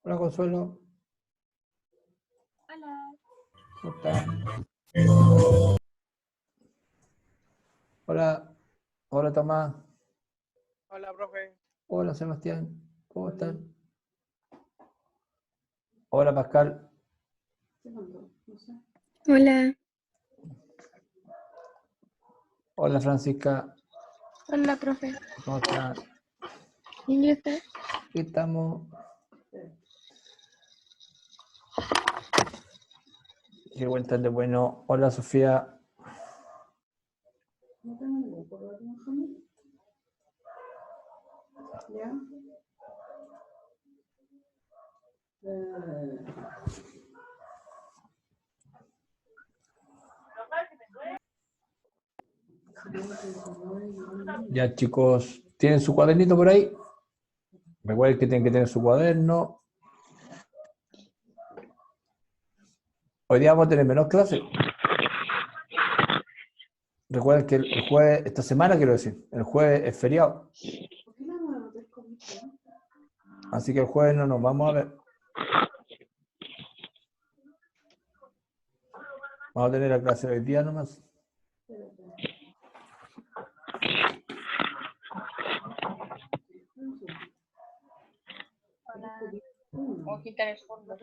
Hola, Consuelo. Hola. ¿Cómo estás? Hola. Hola, Tomás. Hola, profe. Hola, Sebastián. ¿Cómo están? Hola, Pascal. Hola. Hola, Francisca. Hola, profe. ¿Cómo están? ¿Y usted? Aquí estamos. ¿Qué cuentan de bueno? Hola, Sofía. ¿Ya? Ya, chicos, ¿tienen su cuadernito por ahí? Recuerden que tienen que tener su cuaderno. Hoy día vamos a tener menos clases. Recuerden que el jueves, esta semana quiero decir, el jueves es feriado. Así que el jueves no nos vamos a ver. Vamos a tener la clase hoy día nomás. Voy a quitar el fondo.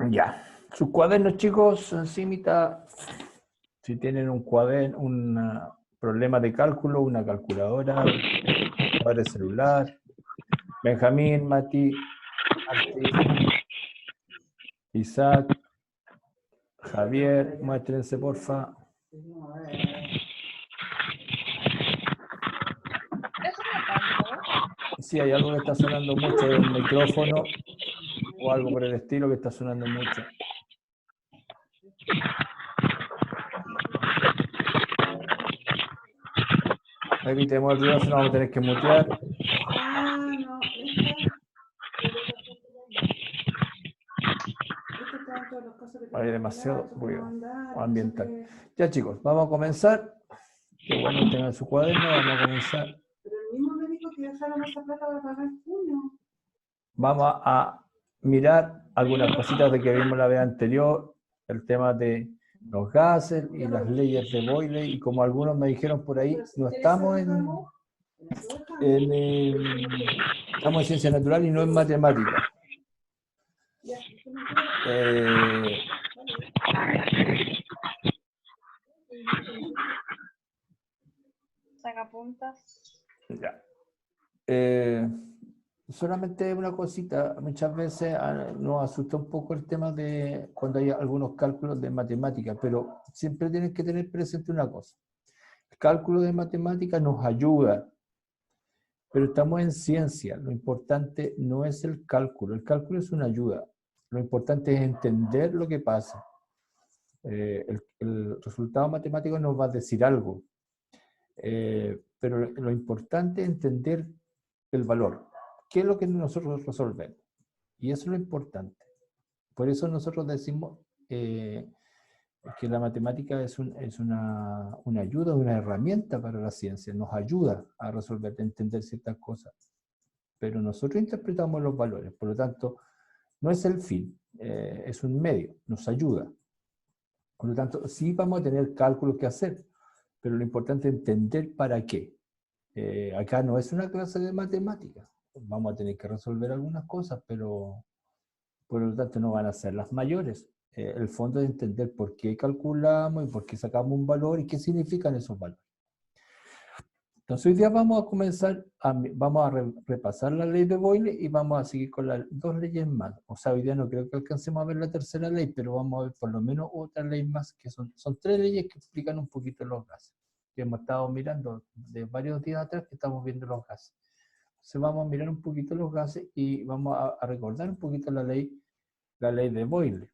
Ya. Sus cuadernos, chicos, encimita. Si tienen un cuaderno, un problema de cálculo, una calculadora, un padre celular. Benjamín, Mati, Isaac, Javier, muéstrense, porfa. Si hay algo que está sonando mucho, es un micrófono o algo por el estilo que está sonando mucho. Evitemos el ruido, si no vamos a tener que mutear. Hay demasiado ruido ambiental. Ya, chicos, vamos a comenzar. Qué bueno que tengan su cuaderno, vamos a comenzar. Pero el mismo me dijo que dejaron esa plata para pagar junio. Vamos a mirar algunas cositas de que vimos la vez anterior, el tema de los gases y las leyes de Boyle, y como algunos me dijeron por ahí, no estamos estamos en ciencia natural y no en matemática. Saca puntas. Ya. Solamente una cosita, muchas veces nos asusta un poco el tema de cuando hay algunos cálculos de matemática, pero siempre tienes que tener presente una cosa. El cálculo de matemática nos ayuda, pero estamos en ciencia. Lo importante no es el cálculo es una ayuda. Lo importante es entender lo que pasa. El resultado matemático nos va a decir algo, pero lo importante es entender el valor. ¿Qué es lo que nosotros resolvemos? Y eso es lo importante. Por eso nosotros decimos que la matemática es una ayuda, una herramienta para la ciencia, nos ayuda a resolver, a entender ciertas cosas. Pero nosotros interpretamos los valores, por lo tanto, no es el fin, es un medio, nos ayuda. Por lo tanto, sí vamos a tener cálculos que hacer, pero lo importante es entender para qué. Acá no es una clase de matemáticas, vamos a tener que resolver algunas cosas, pero por lo tanto no van a ser las mayores. El fondo es entender por qué calculamos y por qué sacamos un valor y qué significan esos valores. Entonces hoy día vamos a comenzar, vamos a repasar la ley de Boyle y vamos a seguir con las dos leyes más. O sea, hoy día no creo que alcancemos a ver la tercera ley, pero vamos a ver por lo menos otra ley más, que son tres leyes que explican un poquito los gases, que hemos estado mirando de varios días atrás que estamos viendo los gases. Entonces vamos a mirar un poquito los gases y vamos a recordar un poquito la ley de Boyle.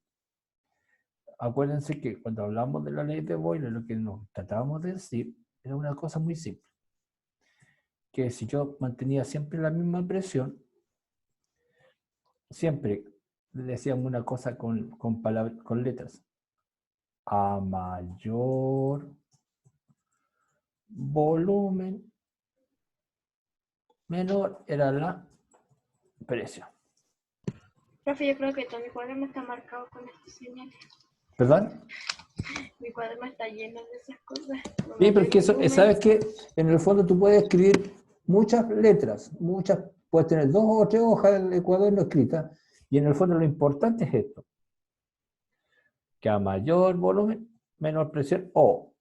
acuérdense que cuando hablamos de la ley de Boyle, lo que nos tratábamos de decir era una cosa muy simple. Que si yo mantenía siempre la misma presión, siempre decíamos una cosa con letras. A mayor volumen, menor era la presión. Profe, yo creo que todo mi cuaderno está marcado con estas señales. ¿Perdón? Mi cuaderno está lleno de esas cosas. Sí, porque eso, sabes que en el fondo tú puedes escribir muchas letras, puedes tener 2 o 3 hojas de cuaderno escritas, y en el fondo lo importante es esto, que a mayor volumen, menor presión, o...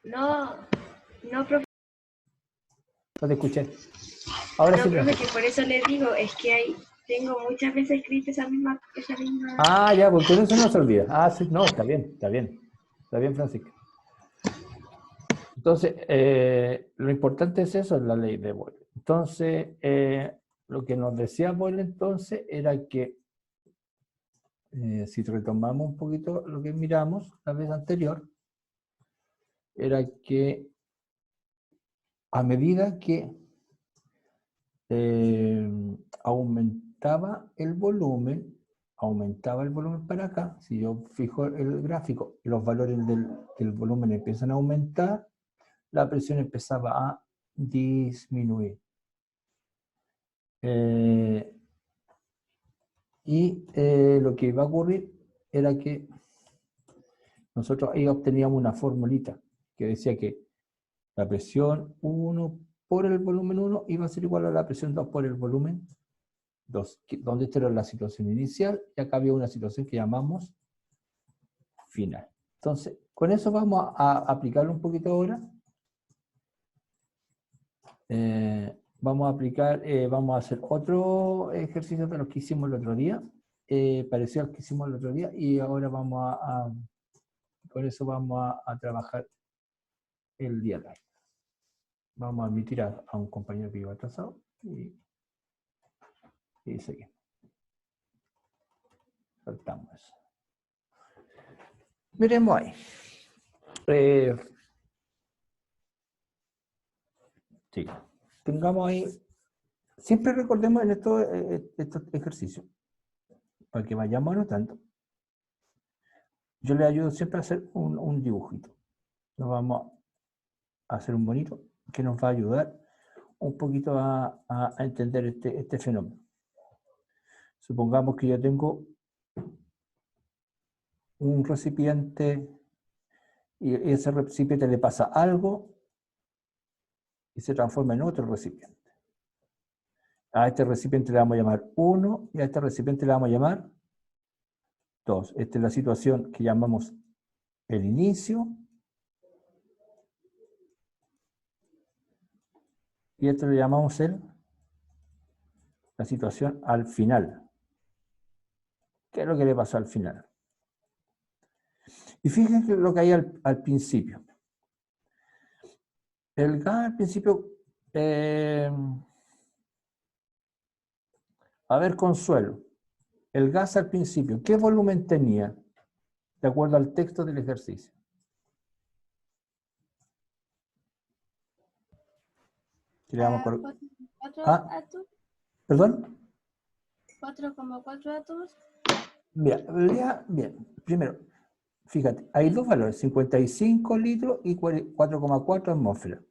No, profe. No te escuché. Ahora No, sí. profe, que por eso le digo, es que tengo muchas veces escrito esa misma. Ah, ya, porque eso no se olvida. Ah, sí, no, está bien, Francisca. Entonces, lo importante es eso, es la ley de Boyle. Entonces, lo que nos decía Boyle entonces era que, si retomamos un poquito lo que miramos la vez anterior, era que a medida que aumentaba el volumen para acá, si yo fijo el gráfico, los valores del volumen empiezan a aumentar, la presión empezaba a disminuir. Lo que iba a ocurrir era que nosotros ahí obteníamos una formulita que decía que la presión 1 por el volumen 1 iba a ser igual a la presión 2 por el volumen 2, donde esta era la situación inicial, y acá había una situación que llamamos final. Entonces, con eso vamos a aplicarlo un poquito ahora. Vamos a hacer otro ejercicio de los que hicimos el otro día, parecido al que hicimos el otro día, y ahora con eso vamos a trabajar el día de hoy. Vamos a admitir a un compañero que iba atrasado y seguimos. Saltamos eso. Miremos ahí. Sí. Tengamos ahí, siempre recordemos en estos ejercicios, para que vayamos anotando. Yo le ayudo siempre a hacer un dibujito. Nos vamos a hacer un bonito que nos va a ayudar un poquito a entender este fenómeno. Supongamos que yo tengo un recipiente y ese recipiente le pasa algo y se transforma en otro recipiente. A este recipiente le vamos a llamar 1 y a este recipiente le vamos a llamar 2. Esta es la situación que llamamos el inicio. Y esto le llamamos la situación al final. ¿Qué es lo que le pasó al final? Y fíjense lo que hay al principio. El gas al principio... a ver, Consuelo. El gas al principio, ¿qué volumen tenía? De acuerdo al texto del ejercicio. ¿Perdón? 4,4 átomos. Bien. Primero, fíjate, hay dos valores, 55 litros y 4,4 atmósferas.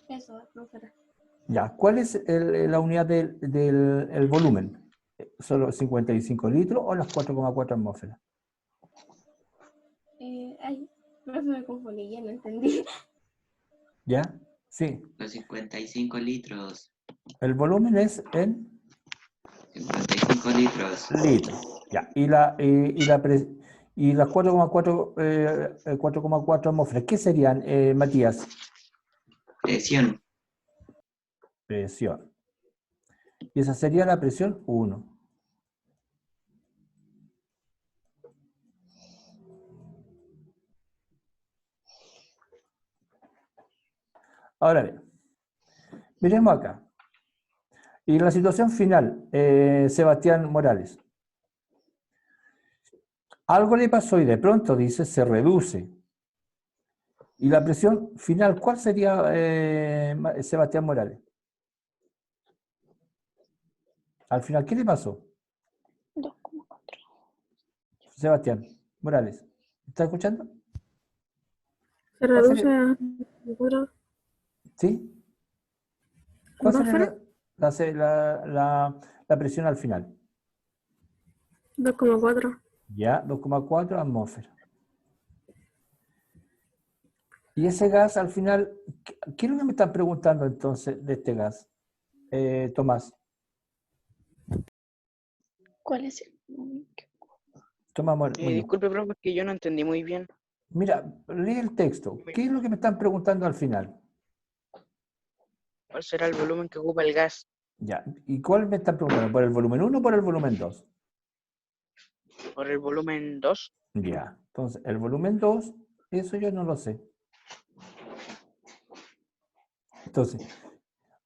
Eso, atmósfera. Ya, ¿cuál es la unidad del volumen? ¿Solo 55 litros o las 4,4 atmósferas? Pero me confundí, ya no entendí. ¿Ya? Sí. Los 55 litros. El volumen es en 55 litros. Ya. Y las 4,4 atmósferas, ¿qué serían, Matías? Presión. Presión. Y esa sería la presión 1. Ahora bien, miremos acá. Y la situación final, Sebastián Morales. Algo le pasó y de pronto, dice, se reduce. ¿Y la presión final cuál sería, Sebastián Morales? Al final, ¿qué le pasó? 2,4. Sebastián Morales, ¿está escuchando? Se ¿Cuál reduce sería? a 4. ¿Sí? ¿Cuál sería ¿Atmósfera? la presión al final? 2,4. Ya, 2,4 atmósferas. Y ese gas al final, ¿qué es lo que me están preguntando entonces de este gas? Tomás. ¿Cuál es el? Tomás Muñoz. Disculpe, profe, es que yo no entendí muy bien. Mira, lee el texto. ¿Qué es lo que me están preguntando al final? ¿Cuál será el volumen que ocupa el gas? Ya. ¿Y cuál me están preguntando? ¿Por el volumen 1 o por el volumen 2? ¿Por el volumen 2? Ya. Entonces, el volumen 2, eso yo no lo sé. Entonces,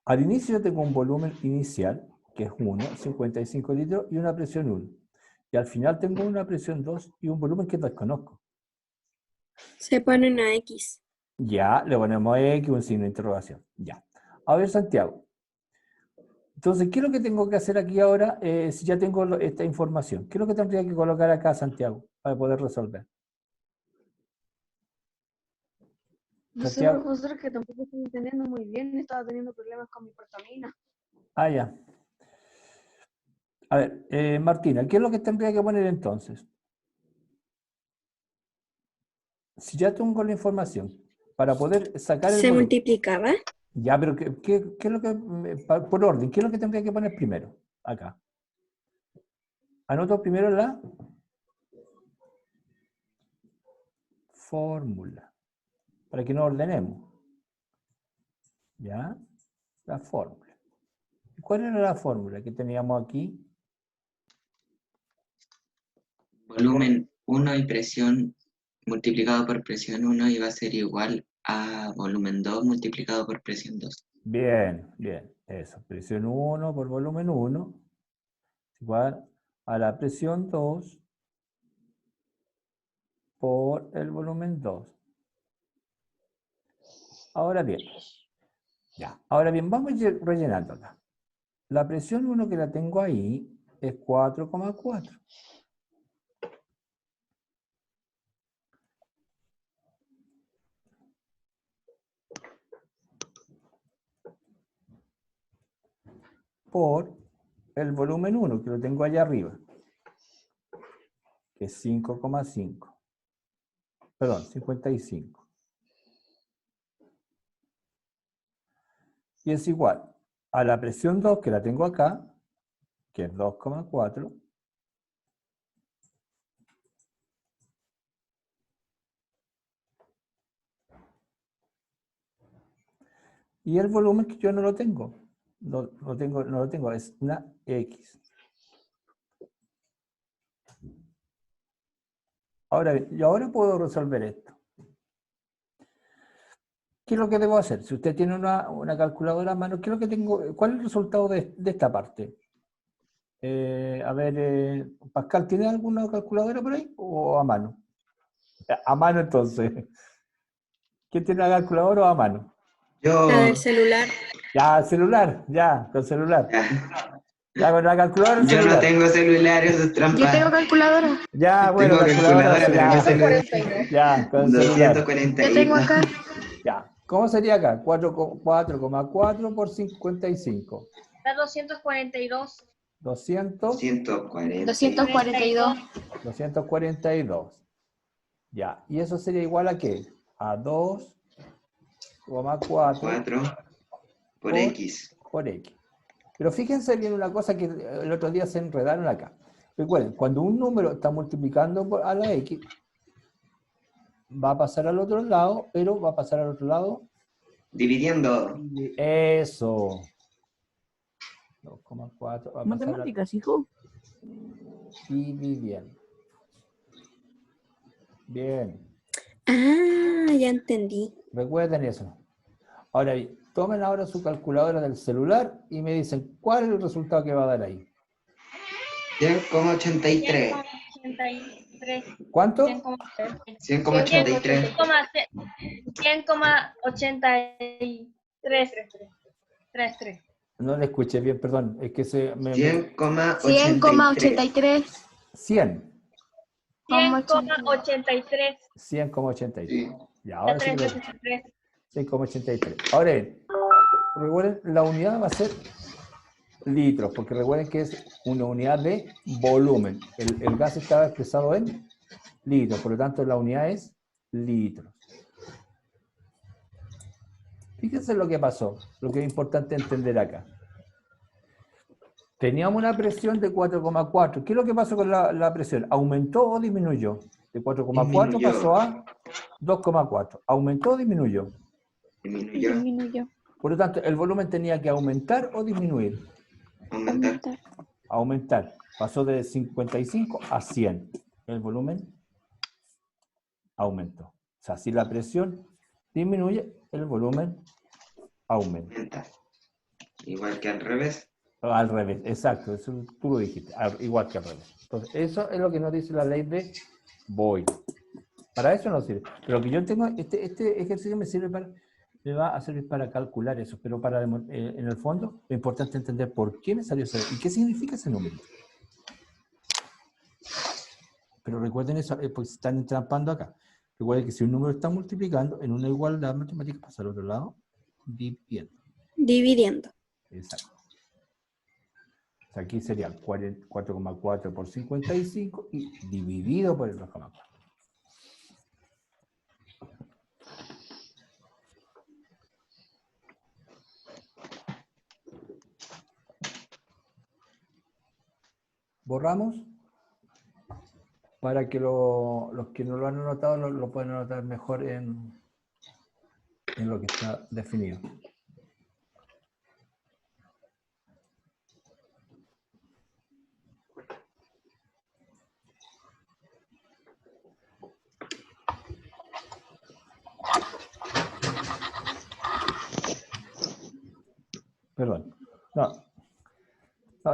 al inicio tengo un volumen inicial, que es 1, 55 litros, y una presión 1. Y al final tengo una presión 2 y un volumen que desconozco. Se pone una X. Ya, le ponemos X, un signo de interrogación. Ya. A ver, Santiago. Entonces, ¿qué es lo que tengo que hacer aquí ahora si ya tengo esta información? ¿Qué es lo que tendría que colocar acá, Santiago, para poder resolver? No sé, Santiago. profesor, que tampoco estoy entendiendo muy bien. Estaba teniendo problemas con mi portamina. Ah, ya. A ver, Martina, ¿qué es lo que tendría que poner entonces? Si ya tengo la información, para poder sacar el ¿Se volumen. multiplicaba? Ya, pero ¿qué es lo que, por orden, qué es lo que tendría que poner primero? Acá. Anoto primero la fórmula, para que no ordenemos. ¿Ya? La fórmula. ¿Cuál era la fórmula que teníamos aquí? Volumen 1 y presión multiplicado por presión 1 iba a ser igual a volumen 2 multiplicado por presión 2. Bien, bien. Eso. Presión 1 por volumen 1 igual a la presión 2 por el volumen 2. Ahora bien, ya. Ahora bien, vamos a ir rellenándola. La presión 1 que la tengo ahí es 4,4. Por el volumen 1 que lo tengo allá arriba, que es 5,5. Perdón, 55. Y es igual a la presión 2 que la tengo acá, que es 2,4. Y el volumen que yo no lo tengo. No lo tengo, es una X. Ahora bien, yo ahora puedo resolver esto. ¿Qué es lo que debo hacer? Si usted tiene una calculadora a mano, ¿qué es lo que tengo? ¿Cuál es el resultado de esta parte? A ver, Pascal, ¿tiene alguna calculadora por ahí o a mano? A mano entonces. ¿Quién tiene la calculadora o a mano? Yo, La del celular. Ya, celular, ya, con celular. ya, Ya, con la calculadora o yo no celular. tengo celular, eso es Yo tengo trampa. calculadora. Ya, bueno, Tengo calculadora, calculadora, pero no ya, celular. ya, con celular. 240 Yo tengo acá. Ya. ¿Cómo sería acá? 4,4 por 55. La 242. 200, 140. 242. 242. Ya. ¿Y eso sería igual a qué? A 2,4 4 por por X. X. Pero fíjense bien una cosa que el otro día se enredaron acá. Recuerden, cuando un número está multiplicando a la X, va a pasar al otro lado, pero va a pasar al otro lado. Dividiendo. Eso. 2,4 va a pasar Matemáticas, hijo. dividiendo. Bien. Ah, ya entendí. Recuerden eso. Ahora bien, tomen ahora su calculadora del celular y me dicen cuál es el resultado que va a dar ahí. 10,83. 100,83. ¿Cuánto? 100,83. 100,83. 100,83. No le escuché bien, perdón. Es que se me... 100,83. 100. 100,83. 100,83. Sí. Ya, ahora sí que lo 100,83. Ahora bien, recuerden, la unidad va a ser litros, porque recuerden que es una unidad de volumen. El gas estaba expresado en litros, por lo tanto la unidad es litros. Fíjense lo que pasó, lo que es importante entender acá. Teníamos una presión de 4,4. ¿Qué es lo que pasó con la presión? ¿Aumentó o disminuyó? De 4,4 Disminuyó. pasó a 2,4. ¿Aumentó o disminuyó? Disminuyó. Disminuyó. Por lo tanto, el volumen tenía que aumentar o disminuir. Aumentar. Aumentar. Pasó de 55 a 100. El volumen aumentó. O sea, si la presión disminuye, el volumen aumenta. Aumenta. Igual que al revés. Al revés, exacto. Eso tú lo dijiste. Igual que al revés. Entonces, eso es lo que nos dice la ley de Boyle. Para eso no sirve. Pero lo que yo tengo, este ejercicio me va a servir para calcular eso, pero en el fondo lo importante es entender por qué me salió eso y qué significa ese número. Pero recuerden eso, porque se están entrampando acá. Recuerden que si un número está multiplicando, en una igualdad matemática pasa al otro lado, Dividiendo. Exacto. O sea, aquí sería 4,4 por 55 y dividido por el 2,4. Borramos para que los que no lo han anotado lo puedan anotar mejor en lo que está definido. Perdón. No,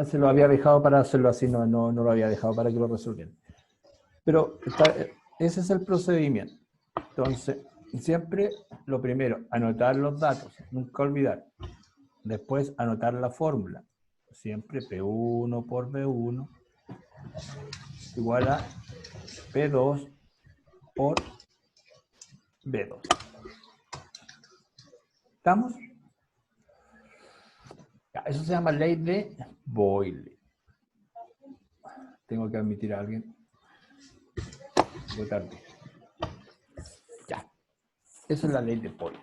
se lo había dejado para hacerlo así, no lo había dejado para que lo resolvieran. Pero ese es el procedimiento. Entonces, siempre lo primero, anotar los datos, nunca olvidar. Después, anotar la fórmula. Siempre P1 por B1 igual a P2 por B2. ¿Estamos? Ya, eso se llama ley de Boyle. Tengo que admitir a alguien. Voy tarde. Ya. Esa es la ley de Boyle.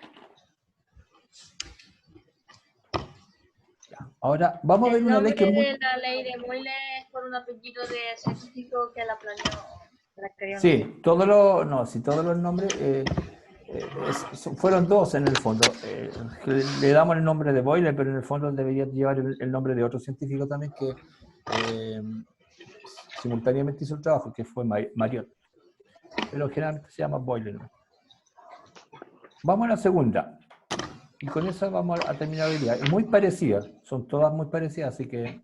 Ya. Ahora, vamos a ver El una ley que es nombre muy... de la ley de Boyle es por un apellido de científico que la planeó. La creó. Sí, todos los nombres fueron dos en el fondo. Le damos el nombre de Boyle, pero en el fondo debería llevar el nombre de otro científico también que simultáneamente hizo el trabajo, que fue Mariot. Pero generalmente se llama Boyle, ¿no? Vamos a la segunda. Y con eso vamos a terminar hoy día. Es muy parecida, son todas muy parecidas, así que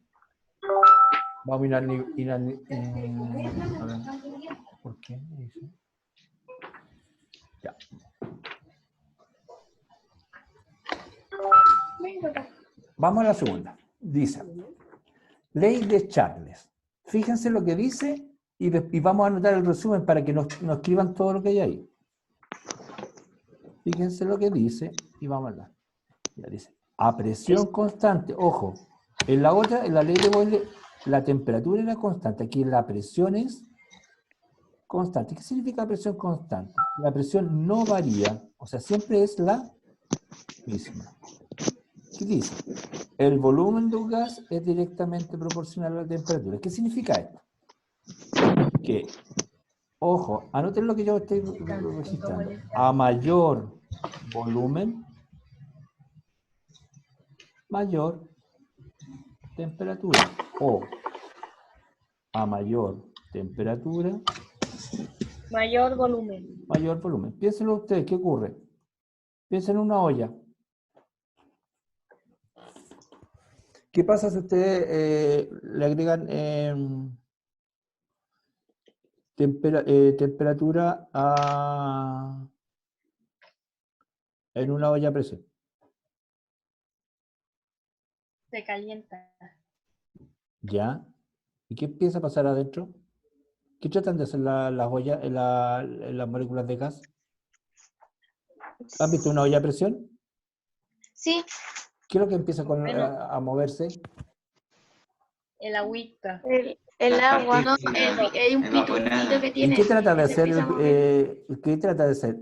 vamos a ir a ver. ¿Por qué? Ya. Vamos a la segunda. Dice, ley de Charles. Fíjense lo que dice y vamos a anotar el resumen para que nos escriban todo lo que hay ahí. Fíjense lo que dice y vamos a hablar. Ya dice, a presión constante. Ojo, en la otra, en la ley de Boyle, la temperatura era constante. Aquí la presión es constante. ¿Qué significa presión constante? La presión no varía, o sea, siempre es la misma. ¿Qué dice? El volumen de un gas es directamente proporcional a la temperatura. ¿Qué significa esto? Que, ojo, anoten lo que yo estoy registrando. A mayor volumen, mayor temperatura. O a mayor temperatura, Mayor volumen. mayor volumen. Piénsenlo ustedes, ¿qué ocurre? Piensen en una olla. ¿Qué pasa si ustedes le agregan temperatura en una olla a presión. Se calienta. ¿Ya? ¿Y qué empieza a pasar adentro? ¿Qué tratan de hacer las ollas, las moléculas de gas? ¿Has visto una olla a presión? Sí, ¿Qué es lo que empieza Bueno. a moverse? el agüita. El Las agua. No, partículas hay un pitutito evaporadas. que ¿Y tiene. qué trata de que se hacer? empieza a mover ¿Qué trata de hacer?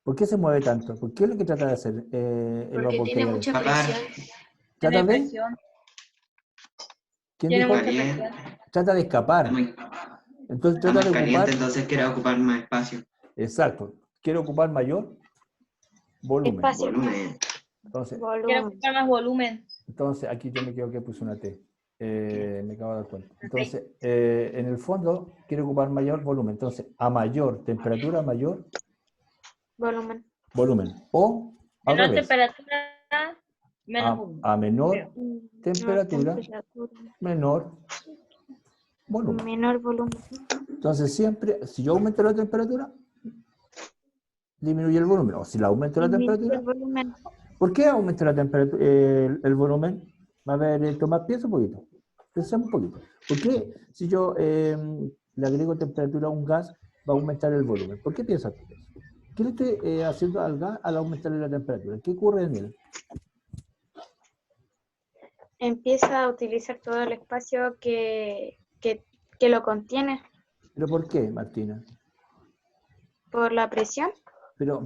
¿Por qué se mueve tanto? ¿Por qué es lo que trata de hacer el porque vapor que tiene hay mucha adentro? Papar. presión. ¿Trata de? presión. ¿Quién Tiene dijo? mucha Caliente. presión. Trata de Está escapar. muy, Entonces está trata de muy caliente, ocupar. entonces quiere ocupar más espacio. Exacto. Quiere ocupar mayor volumen. Espacio. Volumen. Entonces, Quiero Volumen. buscar más volumen. aquí yo me equivoqué, puse una T. Me acabo de dar cuenta. Entonces, en el fondo, quiere ocupar mayor volumen. Entonces, a mayor temperatura, mayor Volumen. volumen. O al Menor revés. temperatura, menos volumen. A menor Menor temperatura, menor volumen. Menor volumen. Entonces, siempre, si yo aumento la temperatura, disminuye el volumen. O si la aumento la Disminuye temperatura, el volumen. ¿por qué aumento la temperatura, el volumen? A ver, Tomás, piensa un poquito. Pensemos un poquito. ¿Por qué si yo le agrego temperatura a un gas va a aumentar el volumen? ¿Por qué piensas tú eso? ¿Qué le estoy haciendo al gas al aumentarle la temperatura? ¿Qué ocurre en él? Empieza a utilizar todo el espacio que lo contiene ¿Pero por qué, Martina? por la presión. Pero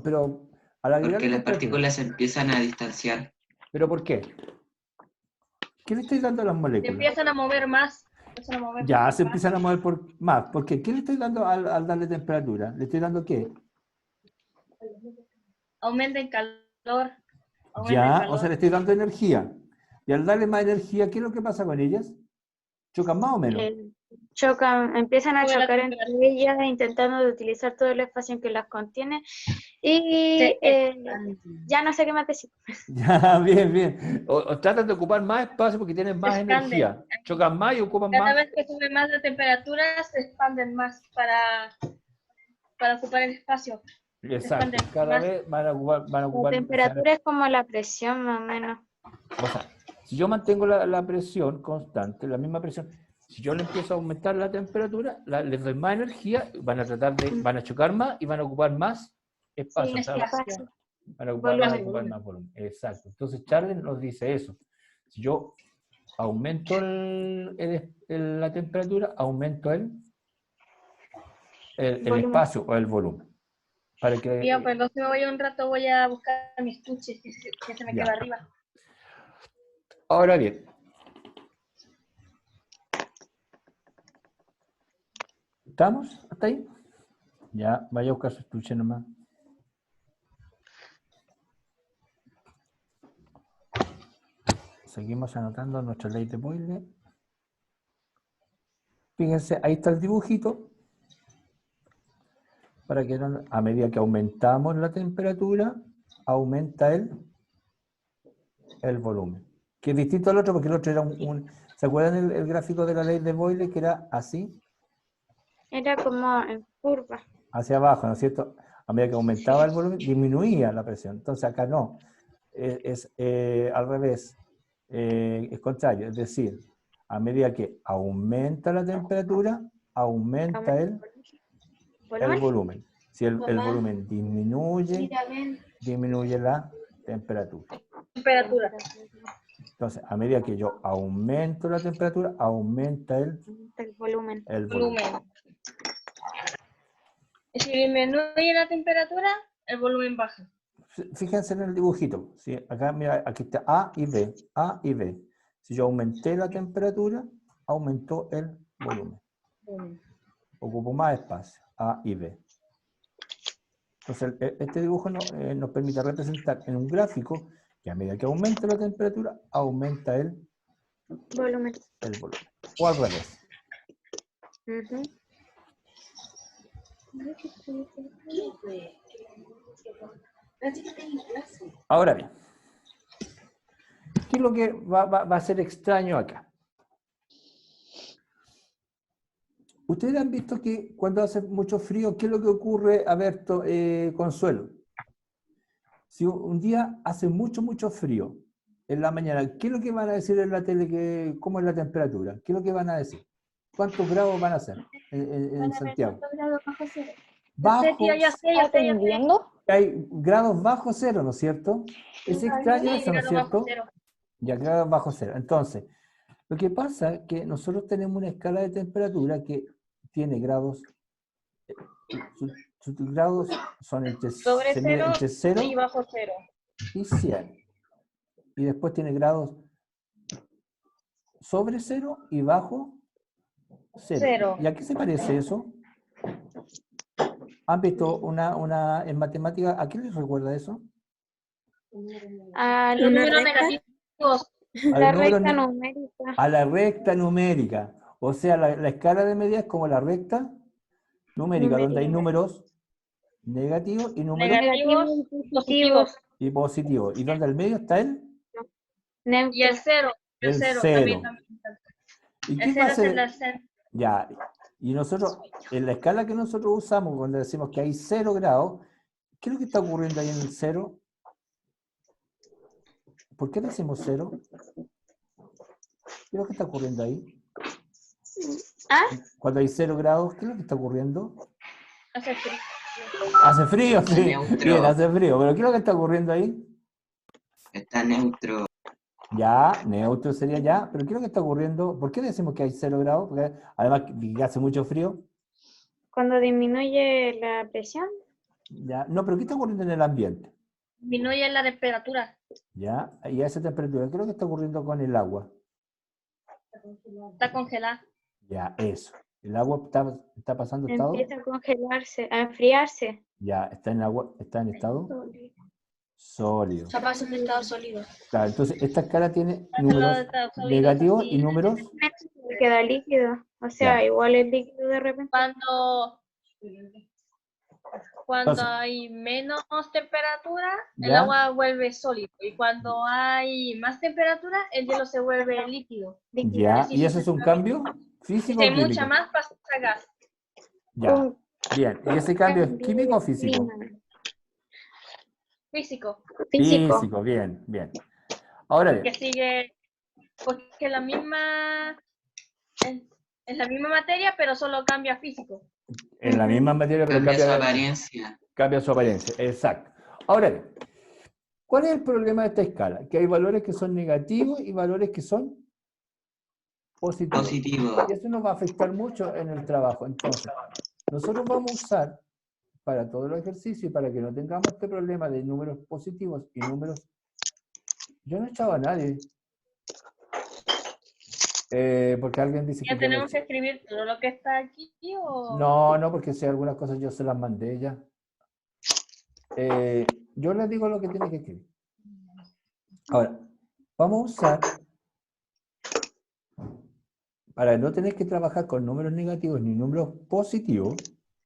al agregarle Porque las temperatura. partículas se empiezan a distanciar. ¿Pero por qué? ¿Qué le estoy dando a las Se moléculas? empiezan a mover más. Empiezan a mover Ya, más. se empiezan a mover más. ¿Por qué? ¿Qué le estoy dando al darle temperatura? ¿Le estoy dando qué? Aumenta el calor. Aumenta el Ya, calor. o sea, le estoy dando energía. Y al darle más energía, ¿qué es lo que pasa con ellas? ¿Chocan más o menos? Chocan, empiezan a Sube la chocar entre temperatura. ellas intentando de utilizar todo el espacio en que las contiene y ya no sé qué más decir. Ya, bien, bien. O tratan de ocupar más espacio porque tienen más Se expanden. energía. Chocan más y ocupan Cada más. vez que sube más la temperatura, se expanden más para ocupar el espacio. Exacto. expanden Cada más. vez van a ocupar. La temperatura es como la presión más o menos. O sea, si yo mantengo la presión constante, la misma presión, si yo le empiezo a aumentar la temperatura, les doy más energía, van a chocar más y van a ocupar más espacio. Sí, o sea, espacio. van a Volumen. ocupar más volumen. Exacto. Entonces, Charles nos dice eso. Si yo aumento la temperatura, aumento el Volumen. espacio o el volumen. Para que, Tío, pues entonces voy un rato, voy a buscar mis estuches que se me Ya. quedó arriba. Ahora bien, ¿estamos hasta ahí? Ya, vaya a buscar su estuche nomás. Seguimos anotando nuestra ley de Boyle. Fíjense, ahí está el dibujito. Para que a medida que aumentamos la temperatura, aumenta el volumen. Que es distinto al otro, porque el otro era ¿se acuerdan el gráfico de la ley de Boyle que era así? Era como en curva. Hacia abajo, ¿no es cierto? A medida que aumentaba el volumen, disminuía la presión. Entonces acá no. Es al revés. Es contrario. Es decir, a medida que aumenta la temperatura, aumenta el volumen. Si el volumen disminuye, disminuye la temperatura. Temperatura. Entonces, a medida que yo aumento la temperatura, aumenta el volumen. volumen. Y si disminuye la temperatura, el volumen baja. Fíjense en el dibujito. ¿Sí? Acá, mira, aquí está A y B. A y B. Si yo aumenté la temperatura, aumentó el volumen. Ocupo más espacio. A y B. Entonces, este dibujo nos permite representar en un gráfico que a medida que aumenta la temperatura, aumenta el Volumen. volumen. O al revés. Ujú. Ahora bien, ¿qué es lo que va a ser extraño acá? Ustedes han visto que cuando hace mucho frío, ¿qué es lo que ocurre, a ver, Consuelo? Si un día hace mucho frío en la mañana, ¿qué es lo que van a decir en la tele? ¿Cómo es la temperatura? ¿Qué es lo que van a decir? ¿Cuántos grados van a ser en Santiago? Bajo, Ya sé. ¿Atendiendo? hay grados bajo cero, ¿no es cierto? Es extraño eso, ¿no es cierto? Ya, grados bajo cero. Entonces, lo que pasa es que nosotros tenemos una escala de temperatura que tiene grados, sus grados son Sobre se mide cero entre 0 y bajo cero. y 100. Y después tiene grados sobre 0 y bajo 0. Cero. ¿Y a qué se parece eso? ¿Han visto en matemática? ¿A qué les recuerda eso? A Los Una números recta. negativos. A la los números recta ne- numérica. a la recta numérica. O sea, la escala de medida es como la recta numérica, donde hay números negativos y números Negativos y positivos. positivos. Y donde al medio está Y Neutro. el cero. El el cero. cero. También. ¿Y qué El cero va a es el ser? del centro. Ya, y nosotros, en la escala que nosotros usamos, cuando decimos que hay 0 grados, ¿qué es lo que está ocurriendo ahí en el 0? ¿Por qué decimos 0? ¿Qué es lo que está ocurriendo ahí? ¿Ah? Cuando hay 0 grados, ¿qué es lo que está ocurriendo? Hace frío. Hace frío, Está sí. neutro. Bien, hace frío. Pero ¿qué es lo que está ocurriendo ahí? Está neutro. Ya, neutro sería ya. Pero ¿qué es lo que está ocurriendo? ¿Por qué decimos que hay 0 grados? Porque además que hace mucho frío. Cuando disminuye la presión. Ya. No, pero ¿qué está ocurriendo en el ambiente? Disminuye la temperatura. Ya, y a esa temperatura, ¿qué es lo que está ocurriendo con el agua? Está congelada. Ya, eso. El agua está pasando estado. Empieza a congelarse, a enfriarse. Ya, está en agua, está en estado sólido. Ya pasa en estado sólido. Claro, entonces esta escala tiene Pasa números de estado sólido, negativos así. y números. Queda líquido. O sea, Ya. igual es líquido de repente. Cuando Entonces, hay menos temperatura, el ¿ya? agua vuelve sólido. Y cuando hay más temperatura, el hielo se vuelve líquido. Ya, Así ¿y eso es un cambio Si físico o hay químico? mucha más, pasa a gas. Ya, bien. ¿Y ese cambio es químico o físico? Físico. Físico. Físico, bien, bien. Ahora Que bien, sigue, porque es la misma materia, pero solo cambia físico. en la misma materia, pero Cambia su apariencia. cambia su apariencia. Exacto. Ahora bien, ¿cuál es el problema de esta escala? Que hay valores que son negativos y valores que son positivos. Positivo. Y eso nos va a afectar mucho en el trabajo. Entonces, nosotros vamos a usar para todos los ejercicios y para que no tengamos este problema de números positivos y números... Yo no he echado a nadie. Porque alguien dice Ya que yo lo tenemos que eché. escribir todo lo que está aquí o... No, porque si algunas cosas yo se las mandé ya. Yo les digo lo que tiene que escribir. Ahora, vamos a usar, para no tener que trabajar con números negativos ni números positivos,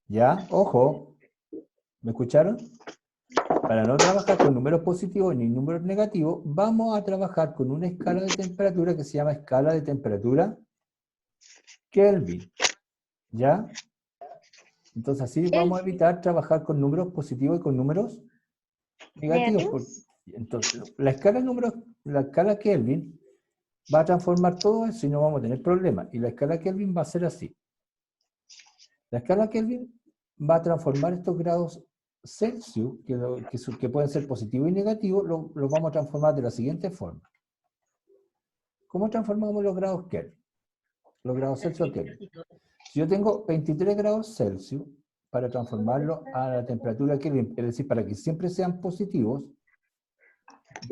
¿ya? Ojo, ¿me escucharon? Para no trabajar con números positivos ni números negativos, vamos a trabajar con una escala de temperatura que se llama escala de temperatura Kelvin, ¿ya? Entonces así vamos a evitar trabajar con números positivos y con números negativos. Entonces, la escala Kelvin va a transformar todo eso y no vamos a tener problemas. Y la escala Kelvin va a ser así. La escala Kelvin va a transformar estos grados Celsius, que pueden ser positivos y negativos, los vamos a transformar de la siguiente forma. ¿Cómo transformamos los grados Kelvin? Los grados Celsius a Kelvin. Si yo tengo 23 grados Celsius, para transformarlo a la temperatura Kelvin, es decir, para que siempre sean positivos,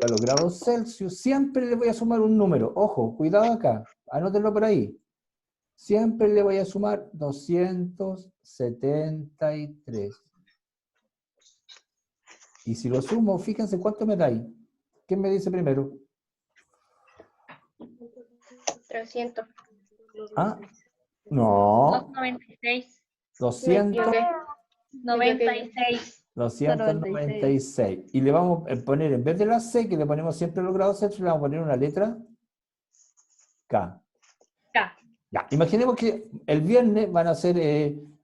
a los grados Celsius siempre le voy a sumar un número. Ojo, cuidado acá, anótenlo por ahí. Siempre le voy a sumar 273. Y si lo sumo, fíjense cuánto me da ahí. ¿Quién me dice primero? 300. ¿Ah? No. 296. 296. 296. Y le vamos a poner, en vez de la C, que le ponemos siempre los grados Celsius, le vamos a poner una letra K. K. Ya, imaginemos que el viernes van a ser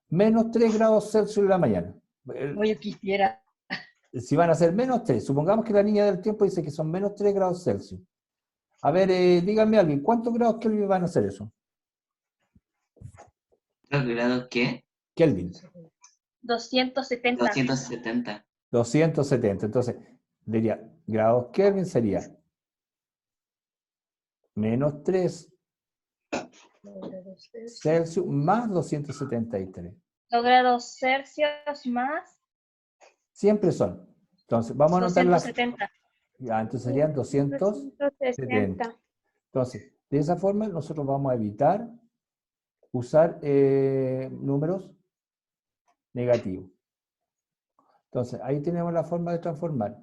menos 3 grados Celsius en la mañana. Yo quisiera. Si van a ser menos 3, supongamos que la niña del tiempo dice que son menos 3 grados Celsius. A ver, díganme alguien, ¿cuántos grados Kelvin van a ser eso? ¿Los grados qué? Kelvin. 270. 270. 270. Entonces, diría, grados Kelvin sería menos 3 Celsius más 273. 2 grados Celsius más Siempre son. Entonces, vamos a anotar las... 270. Ya, entonces serían 270. 260. Entonces, de esa forma nosotros vamos a evitar usar números negativos. Entonces, ahí tenemos la forma de transformar.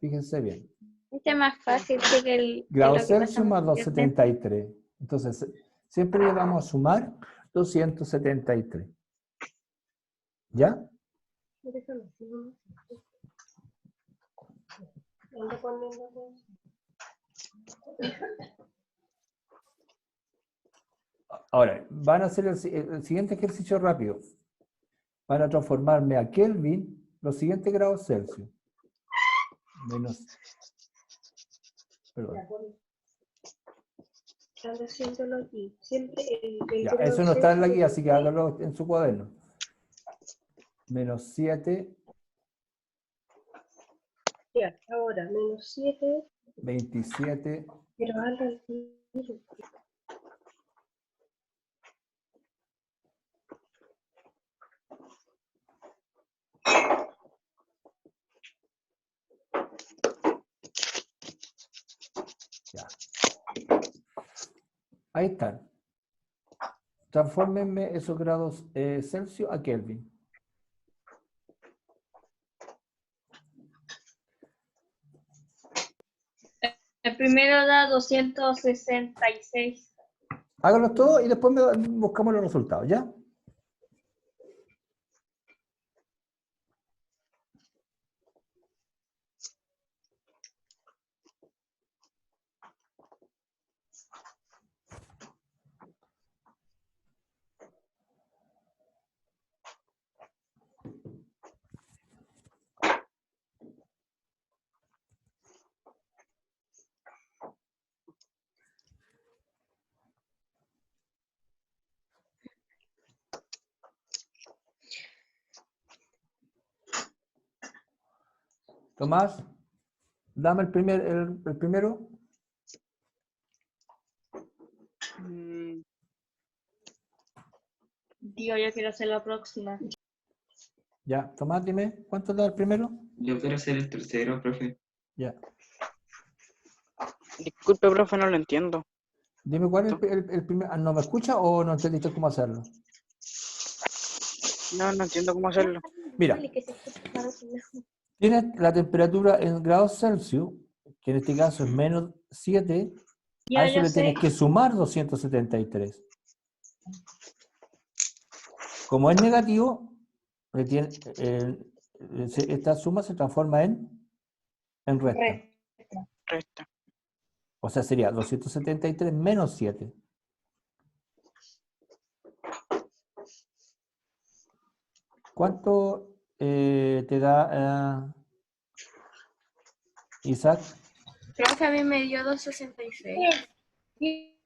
Fíjense bien. Este es más fácil que el Grados que Celsius más pasamos el viernes. 273. Entonces, siempre le vamos a sumar 273. ¿Ya? Ahora, van a hacer el siguiente ejercicio rápido. Van a transformarme a Kelvin los siguientes grados Celsius. Menos... Perdón. Ando haciéndolo aquí. Siempre el Ya, grado eso no está en la Celsius guía, así que es hágalo en su cuaderno. Menos 7, ya, ahora, menos 7, 27, pero hazlo al tiro. ya. Ahí están. Transfórmenme esos grados Celsius a Kelvin. El primero da 266. Háganlo todo y después buscamos los resultados, ¿ya? Tomás, dame el primero. Digo, yo quiero hacer la próxima. Ya, Tomás, dime, ¿cuánto da el primero? Yo quiero ser el tercero, profe. Ya. Disculpe, profe, no lo entiendo. Dime cuál es el primero. ¿No me escucha o no entendiste cómo hacerlo? No entiendo cómo hacerlo. Mira, tienes la temperatura en grados Celsius, que en este caso es menos 7, a eso Ya le sé. tienes que sumar 273. Como es negativo, esta suma se transforma en resta. Resta. O sea, sería 273 menos 7. ¿Cuánto te da Isaac? Profe, a mí me dio 266.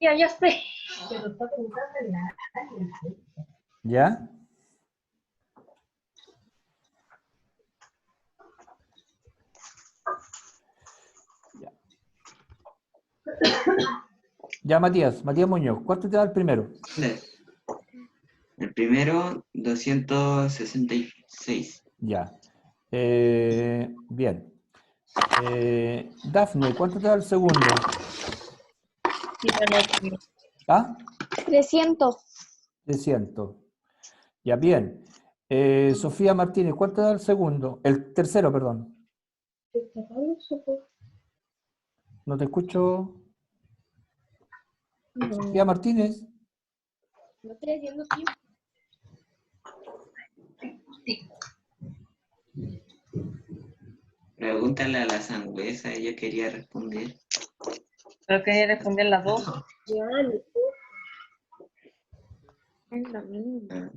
Ya sé. Pero está preguntando en la... ¿Ya? Ya, Matías Muñoz, ¿cuánto te da el primero? El primero, 266. Ya. Bien. Dafne, ¿cuánto te da el segundo? ¿Ah? 300. 300. Ya, bien. Sofía Martínez, ¿cuánto te da el segundo? El tercero, perdón. No te escucho. Sofía Martínez. No estoy haciendo tiempo. Pregúntale a la sangüesa, ella quería responder. Pero quería responder las dos. Ya, Es lo mismo.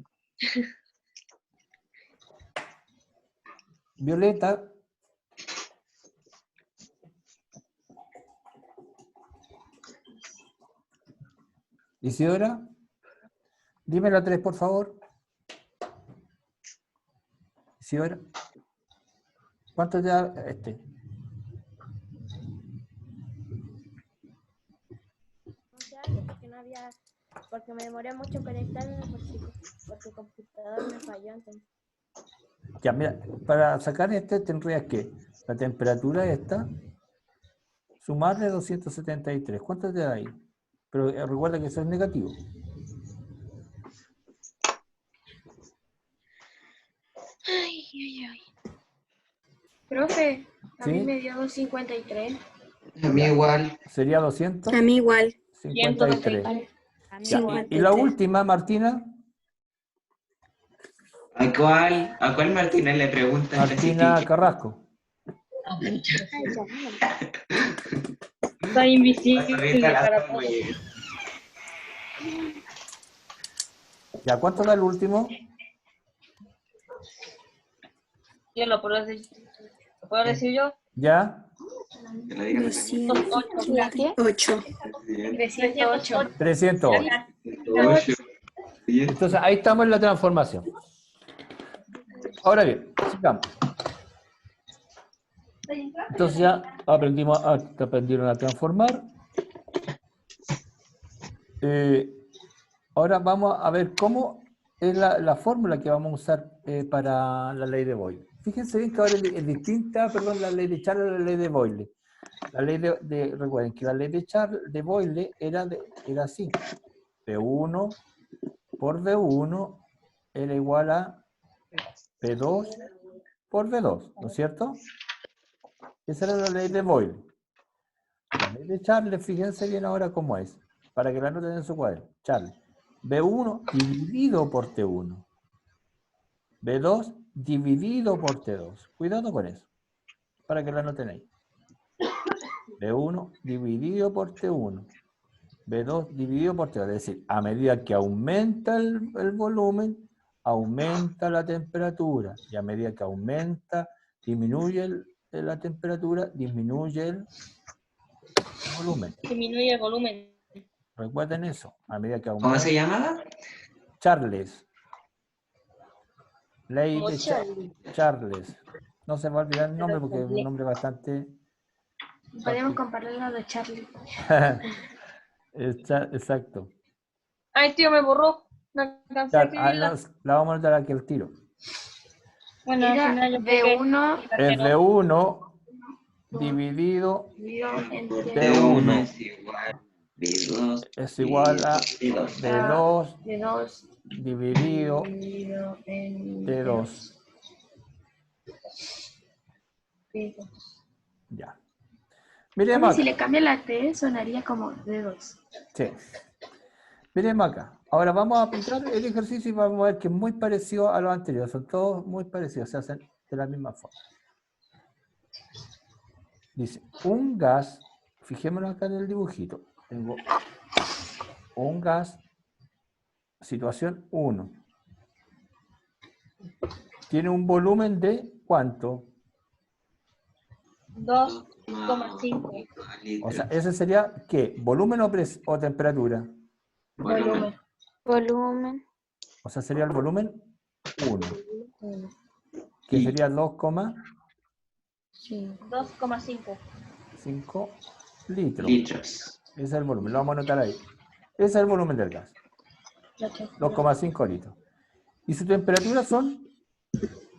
Violeta. Isidora. Dime la 3, por favor. Isidora. ¿Cuánto te da este? Porque me demoré mucho en conectarme porque el computador me falló. Entonces. Ya, mira, para sacar este tendrías que la temperatura esta, sumarle 273. ¿Cuánto te da ahí? Pero recuerda que eso es negativo. Ay. Profe, a ¿Sí? mí me dio 253. A mí igual. Sería 253. A mí igual. 193. A mí Ya, igual. y la última, Martina. ¿A cuál Martina le pregunta a la Martina chiquilla? Carrasco. Ay, ya, mira. Soy invisible Ahorita la para pongo todos. y- Ya, ¿cuánto da el último? Yo lo puedo decir yo. Ya, que lo diga la Camila. 208. 308. 308. 108. Entonces, ahí estamos en la transformación. Ahora bien, sigamos. Entonces ya aprendieron a transformar. Ahora vamos a ver cómo es la fórmula que vamos a usar para la ley de Boyle. Fíjense bien que ahora es distinta, perdón, la ley de Charles a la ley de Boyle. La ley recuerden que la ley de Boyle era así. P1 por V1 era igual a P2 por V2, ¿no es cierto? Esa era la ley de Boyle. La ley de Charles, fíjense bien ahora cómo es, para que la anoten en su cuaderno. Charles, B1 dividido por T1. B2 dividido por T2. Cuidado con eso, para que la anoten ahí. B1 dividido por T1. B2 dividido por T2. Es decir, a medida que aumenta el volumen, aumenta la temperatura. Y a medida que disminuye la temperatura, disminuye el volumen. Disminuye el volumen. Recuerden eso. A medida que ¿Cómo aumenta. se llamaba? Charles. Ley Como de Charlie. Charles. No se me va a olvidar el nombre porque es un nombre bastante... Podemos compararlo de Charlie. Exacto. Ay, tío, me borró. No alcancé a escribirla. La vamos a anotar aquí al tiro. Bueno, al Era final yo B1 Es B1 dividido entre T1 es igual. B2 es igual a B2. B2 B2 dividido dividido en T2. B2. Ya. Miremos Si acá. le cambia la T, sonaría como D2. Sí. Miremos acá. Ahora vamos a aplicar el ejercicio y vamos a ver que es muy parecido a los anteriores. Son todos muy parecidos, se hacen de la misma forma. Dice, un gas, fijémonos acá en el dibujito. Tengo un gas, situación 1. Tiene un volumen de ¿cuánto? 2,5. O sea, ese sería, ¿qué? ¿Volumen o temperatura? Volumen. Volumen. O sea, sería el volumen 1. Que sería 2,5 2,5 litros. Ese es el volumen, lo vamos a anotar ahí. Ese es el volumen del gas. 2,5 litros. Y su temperatura son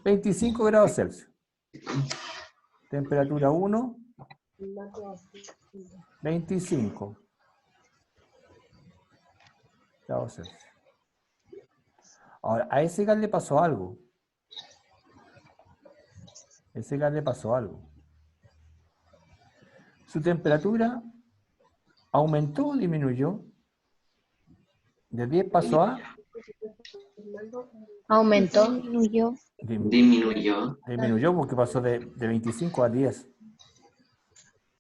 25 grados Celsius. Temperatura 1, 25 grados Celsius. Ahora, a ese gas le pasó algo. Ese gas le pasó algo. Su temperatura aumentó o disminuyó. De 10 pasó a... Aumentó. Disminuyó. Disminuyó porque pasó de 25 a 10.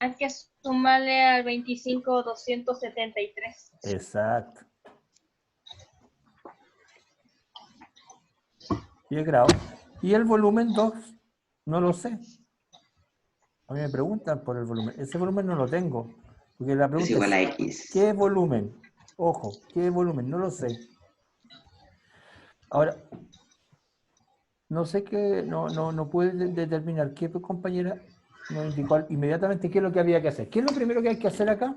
Hay que sumarle al 25 273. Exacto. 10 grados. Y el volumen 2, no lo sé. A mí me preguntan por el volumen. Ese volumen no lo tengo. Porque la Es pregunta igual a es, X. ¿qué volumen? Ojo, ¿qué volumen? No lo sé. Ahora, no sé qué, no pude determinar qué compañera nos indicó inmediatamente qué es lo que había que hacer. ¿Qué es lo primero que hay que hacer acá?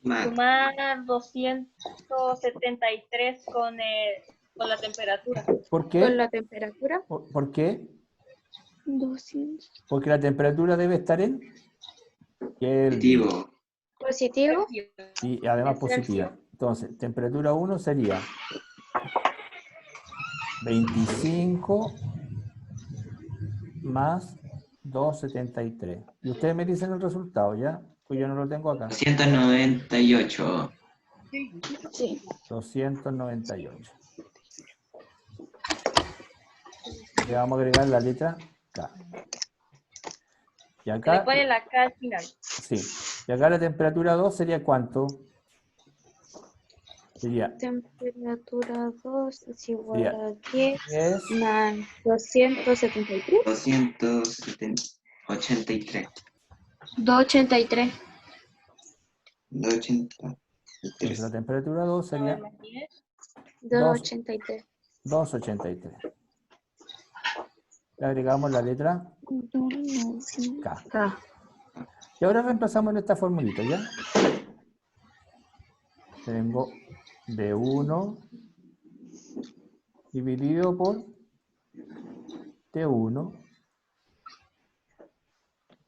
Sumar 273 con la temperatura. ¿Por Con qué? la temperatura. ¿Por qué? 200. Porque la temperatura debe estar en Kelvin. Positivo. Positivo. Y además En positiva. Celsius. Entonces, temperatura 1 sería 25 más 273. Y ustedes me dicen el resultado, ¿ya? Pues yo no lo tengo acá. 298. Sí. 298. Le vamos a agregar la letra K. Y Se le acá, pone la K al final. sí. Y acá la temperatura 2 sería ¿cuánto? Sería Temperatura 2 es igual Sería a 10 10 más 273. 283. 283. entonces 283. la temperatura 2 sería 283. 283. Le agregamos la letra K. K. Y ahora reemplazamos en esta formulita, ¿ya? Tengo B1 dividido por T1,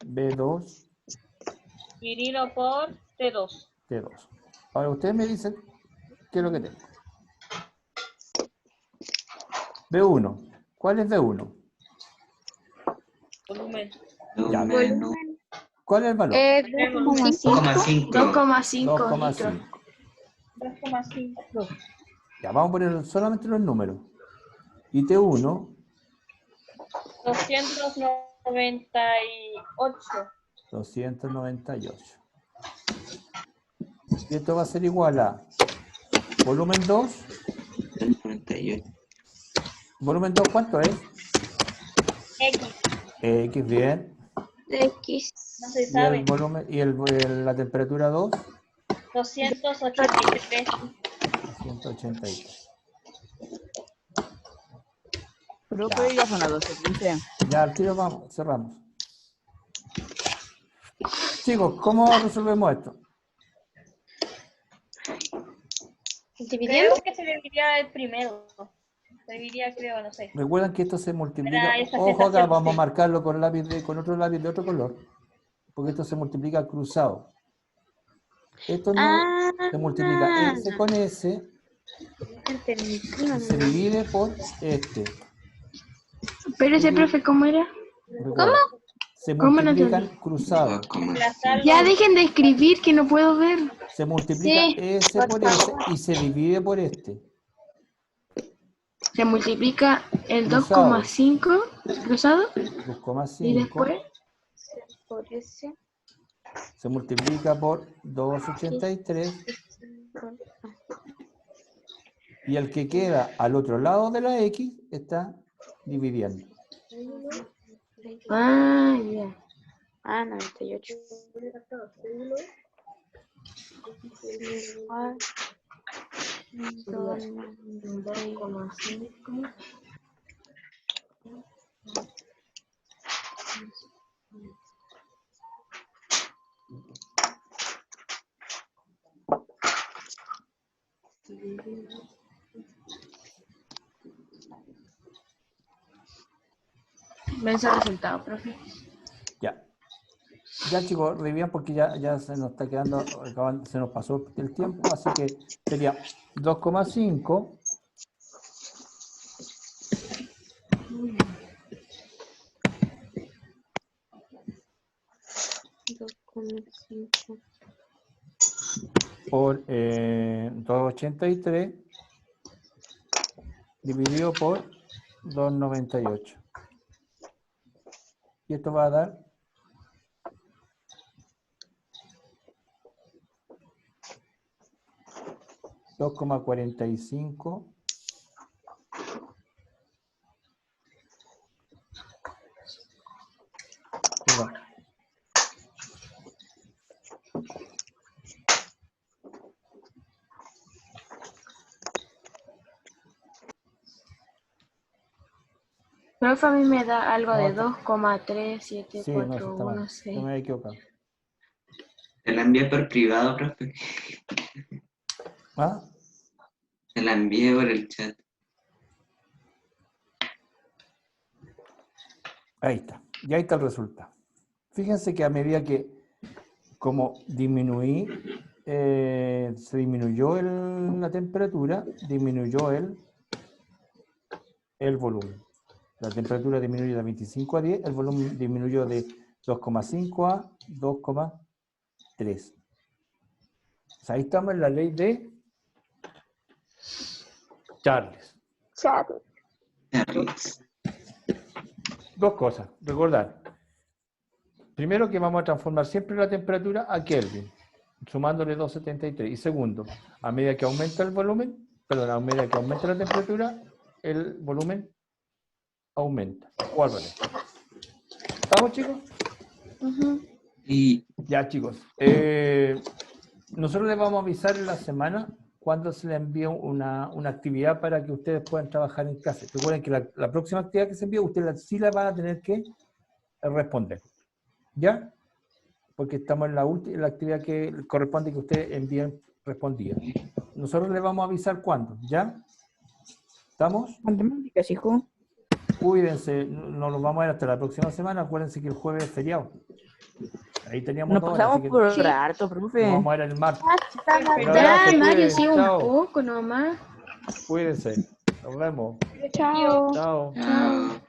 B2, Dividido por T2. T2. Ahora ustedes me dicen qué es lo que tengo. B1. ¿Cuál es B1? Volumen. Ya. Volumen ¿Cuál es el valor? 2,5. 2,5. 2,5 litros. 2,5. Ya, vamos a poner solamente los números. Y T1, 298. 298. Y esto va a ser igual a volumen 2. 98. ¿Volumen 2 cuánto es? X. X, bien. X. No se Y sabe. el volumen, y la temperatura 2, 283. 183. Profe, ya son las 12:15. Ya, al tiro vamos, cerramos. Chicos, ¿cómo resolvemos esto? Dividiendo. Creo que se dividiría el primero. Se dividiría, creo, no sé. Recuerden que esto se multiplica. Era esa Ojo acá, sensación, vamos a sí. marcarlo con con otro lápiz de otro color. Porque esto se multiplica cruzado. Esto no se multiplica S con S Entendí. y se divide por este. Pero ese profe, ¿cómo era? Recuerda, se ¿Cómo no multiplican entendí? cruzados. 2,5. Ya dejen de escribir que no puedo ver. Se multiplica Sí, S por por favor. S y se divide por este. Se multiplica el Cruzado. 2,5 cruzado y 2,5 después Por ese. se multiplica por 283 y el que queda al otro lado de la X está dividiendo. ya. 98. Igual. 2,5. Ven ese resultado, profe. Ya. Ya chicos, revivan porque ya se nos está quedando, se nos pasó el tiempo, así que sería 2,5 2,5. por 283 dividido por 298. Y esto va a dar 2,45 Profe, a mí me da algo No, de está- 2,37416. Sí, no, eso está mal. Yo me he equivocado. Te la envié por privado, profe. ¿Ah? Te la envié por el chat. Ahí está. Y ahí está el resultado. Fíjense que a medida que, como disminuí, se disminuyó la temperatura, disminuyó el volumen. La temperatura disminuyó de 25 a 10, el volumen disminuyó de 2,5 a 2,3. O sea, ahí estamos en la ley de Charles. Charles. Dos cosas, recordar. Primero, que vamos a transformar siempre la temperatura a Kelvin, sumándole 273. Y segundo, a medida que aumenta el volumen, perdón, a medida que aumenta la temperatura, el volumen aumenta. O al revés. ¿Estamos, chicos? Y Ya, chicos. Nosotros les vamos a avisar en la semana cuando se les envíe una actividad para que ustedes puedan trabajar en clase. Recuerden que la próxima actividad que se envíe, ustedes sí la van a tener que responder. ¿Ya? Porque estamos en la actividad que corresponde que ustedes envíen respondida. Nosotros les vamos a avisar cuándo. ¿Ya? ¿Estamos? Matemáticas, hijo. Cuídense. Nos los vamos a ver hasta la próxima semana. Acuérdense que el jueves es feriado. Ahí teníamos Nos 2 horas, pasamos así que por Sí. harto, nos profe. vamos a ver el martes. Un Ya, abrazo, Mario, cuídense. sí, un Chao. poco nomás. Cuídense. Nos vemos. Chao. Chao. chao.